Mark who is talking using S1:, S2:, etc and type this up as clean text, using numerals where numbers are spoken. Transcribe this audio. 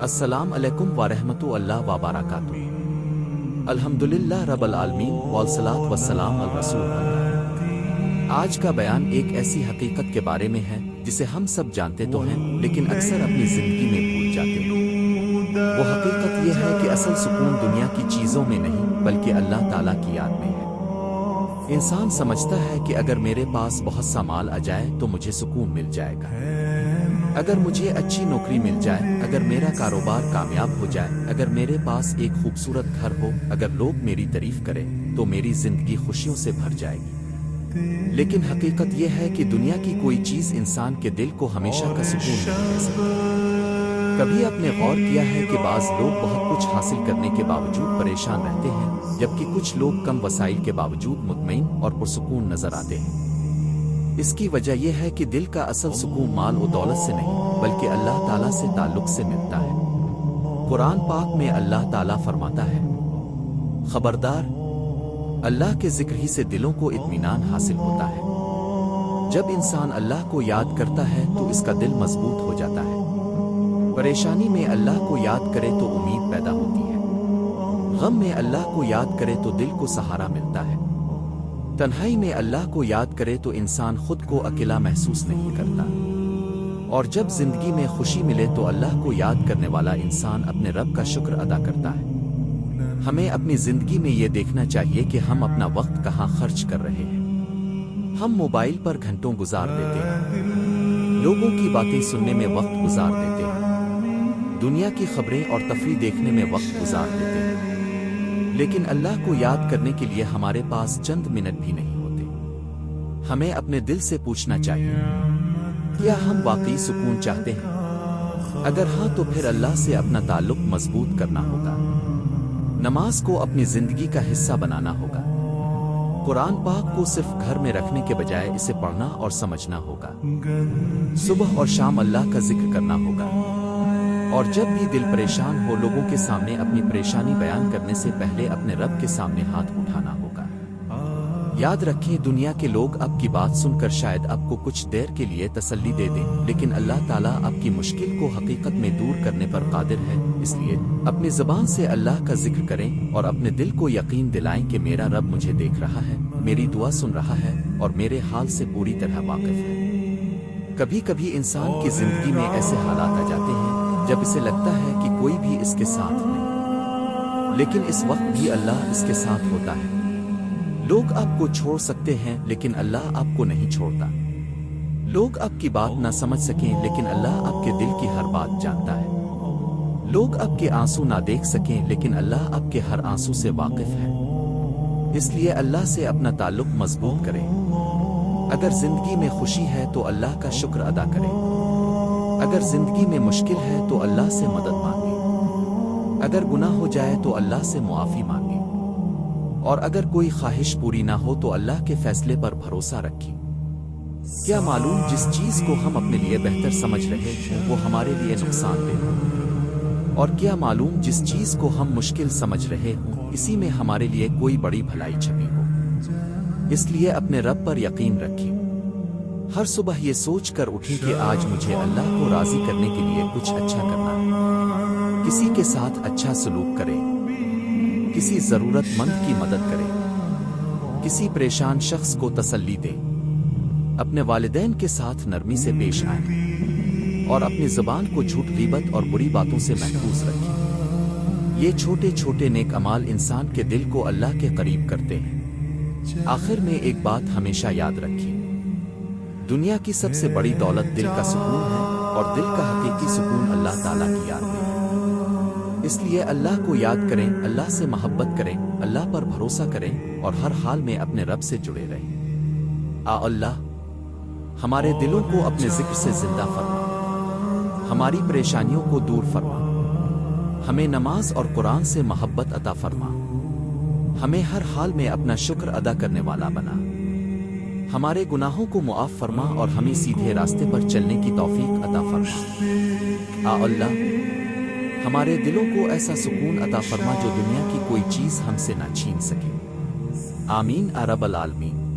S1: السلام علیکم ورحمۃ اللہ وبرکاتہ۔ الحمدللہ رب العالمین والصلاۃ والسلام علی رسول اللہ۔ آج کا بیان ایک ایسی حقیقت کے بارے میں ہے جسے ہم سب جانتے تو ہیں لیکن اکثر اپنی زندگی میں بھول جاتے ہیں۔ وہ حقیقت یہ ہے کہ اصل سکون دنیا کی چیزوں میں نہیں بلکہ اللہ تعالیٰ کی یاد میں ہے۔ انسان سمجھتا ہے کہ اگر میرے پاس بہت سا مال آ جائے تو مجھے سکون مل جائے گا، اگر مجھے اچھی نوکری مل جائے، اگر میرا کاروبار کامیاب ہو جائے، اگر میرے پاس ایک خوبصورت گھر ہو، اگر لوگ میری تعریف کریں تو میری زندگی خوشیوں سے بھر جائے گی۔ لیکن حقیقت یہ ہے کہ دنیا کی کوئی چیز انسان کے دل کو ہمیشہ کا سکون نہیں دے سکتی۔ کبھی آپ نے غور کیا ہے کہ بعض لوگ بہت کچھ حاصل کرنے کے باوجود پریشان رہتے ہیں، جبکہ کچھ لوگ کم وسائل کے باوجود مطمئن اور پرسکون نظر آتے ہیں؟ اس کی وجہ یہ ہے کہ دل کا اصل سکون مال و دولت سے نہیں بلکہ اللہ تعالیٰ سے تعلق سے ملتا ہے۔ قرآن پاک میں اللہ تعالیٰ فرماتا ہے، خبردار، اللہ کے ذکر ہی سے دلوں کو اطمینان حاصل ہوتا ہے۔ جب انسان اللہ کو یاد کرتا ہے تو اس کا دل مضبوط ہو جاتا ہے۔ پریشانی میں اللہ کو یاد کرے تو امید پیدا ہوتی ہے، غم میں اللہ کو یاد کرے تو دل کو سہارا ملتا ہے، تنہائی میں اللہ کو یاد کرے تو انسان خود کو اکیلا محسوس نہیں کرتا، اور جب زندگی میں خوشی ملے تو اللہ کو یاد کرنے والا انسان اپنے رب کا شکر ادا کرتا ہے۔ ہمیں اپنی زندگی میں یہ دیکھنا چاہیے کہ ہم اپنا وقت کہاں خرچ کر رہے ہیں۔ ہم موبائل پر گھنٹوں گزار دیتے ہیں، لوگوں کی باتیں سننے میں وقت گزار دیتے ہیں، دنیا کی خبریں اور تفریح دیکھنے میں وقت گزار دیتے ہیں، لیکن اللہ کو یاد کرنے کے لیے ہمارے پاس چند منٹ بھی نہیں ہوتے۔ ہمیں اپنے دل سے پوچھنا چاہیے، کیا ہم واقعی سکون چاہتے ہیں؟ اگر ہاں تو پھر اللہ سے اپنا تعلق مضبوط کرنا ہوگا، نماز کو اپنی زندگی کا حصہ بنانا ہوگا، قرآن پاک کو صرف گھر میں رکھنے کے بجائے اسے پڑھنا اور سمجھنا ہوگا، صبح اور شام اللہ کا ذکر کرنا ہوگا، اور جب بھی دل پریشان ہو لوگوں کے سامنے اپنی پریشانی بیان کرنے سے پہلے اپنے رب کے سامنے ہاتھ اٹھانا ہوگا۔ یاد رکھیں، دنیا کے لوگ آپ کی بات سن کر شاید آپ کو کچھ دیر کے لیے تسلی دے دیں، لیکن اللہ تعالیٰ آپ کی مشکل کو حقیقت میں دور کرنے پر قادر ہے۔ اس لیے اپنی زبان سے اللہ کا ذکر کریں اور اپنے دل کو یقین دلائیں کہ میرا رب مجھے دیکھ رہا ہے، میری دعا سن رہا ہے اور میرے حال سے پوری طرح واقف ہے۔ کبھی کبھی انسان کی زندگی میں ایسے حالات آ جاتے ہیں جب اسے لگتا ہے کہ کوئی بھی اس کے ساتھ نہیں، لیکن اس وقت بھی اللہ اس کے ساتھ ہوتا ہے۔ لوگ آپ کو چھوڑ سکتے ہیں لیکن اللہ آپ کو نہیں چھوڑتا، لوگ آپ کی بات نہ سمجھ سکیں لیکن اللہ آپ کے دل کی ہر بات جانتا ہے، لوگ آپ کے آنسو نہ دیکھ سکیں لیکن اللہ آپ کے ہر آنسو سے واقف ہے۔ اس لیے اللہ سے اپنا تعلق مضبوط کریں۔ اگر زندگی میں خوشی ہے تو اللہ کا شکر ادا کریں، اگر زندگی میں مشکل ہے تو اللہ سے مدد مانگیں، اگر گناہ ہو جائے تو اللہ سے معافی مانگیں، اور اگر کوئی خواہش پوری نہ ہو تو اللہ کے فیصلے پر بھروسہ رکھیں۔ کیا معلوم جس چیز کو ہم اپنے لیے بہتر سمجھ رہے ہیں وہ ہمارے لیے نقصان دہ ہو، اور کیا معلوم جس چیز کو ہم مشکل سمجھ رہے ہوں اسی میں ہمارے لیے کوئی بڑی بھلائی چھپی ہو۔ اس لیے اپنے رب پر یقین رکھیں، ہر صبح یہ سوچ کر اٹھیں کہ آج مجھے اللہ کو راضی کرنے کے لیے کچھ اچھا کرنا ہے۔ کسی کے ساتھ اچھا سلوک کریں، کسی ضرورت مند کی مدد کریں، کسی پریشان شخص کو تسلی دیں، اپنے والدین کے ساتھ نرمی سے پیش آئیں، اور اپنی زبان کو جھوٹ، غیبت اور بری باتوں سے محفوظ رکھیں۔ یہ چھوٹے چھوٹے نیک اعمال انسان کے دل کو اللہ کے قریب کرتے ہیں۔ آخر میں ایک بات ہمیشہ یاد رکھیں، دنیا کی سب سے بڑی دولت دل کا سکون ہے، اور دل کا حقیقی سکون اللہ تعالیٰ کی یاد میں ہے۔ اس لیے اللہ کو یاد کریں، اللہ سے محبت کریں، اللہ پر بھروسہ کریں، اور ہر حال میں اپنے رب سے جڑے رہیں۔ اللہ ہمارے دلوں کو اپنے ذکر سے زندہ فرما، ہماری پریشانیوں کو دور فرما، ہمیں نماز اور قرآن سے محبت عطا فرما، ہمیں ہر حال میں اپنا شکر ادا کرنے والا بنا، ہمارے گناہوں کو معاف فرما اور ہمیں سیدھے راستے پر چلنے کی توفیق عطا فرما۔ اللہ ہمارے دلوں کو ایسا سکون عطا فرما جو دنیا کی کوئی چیز ہم سے نہ چھین سکے۔ آمین رب العالمین۔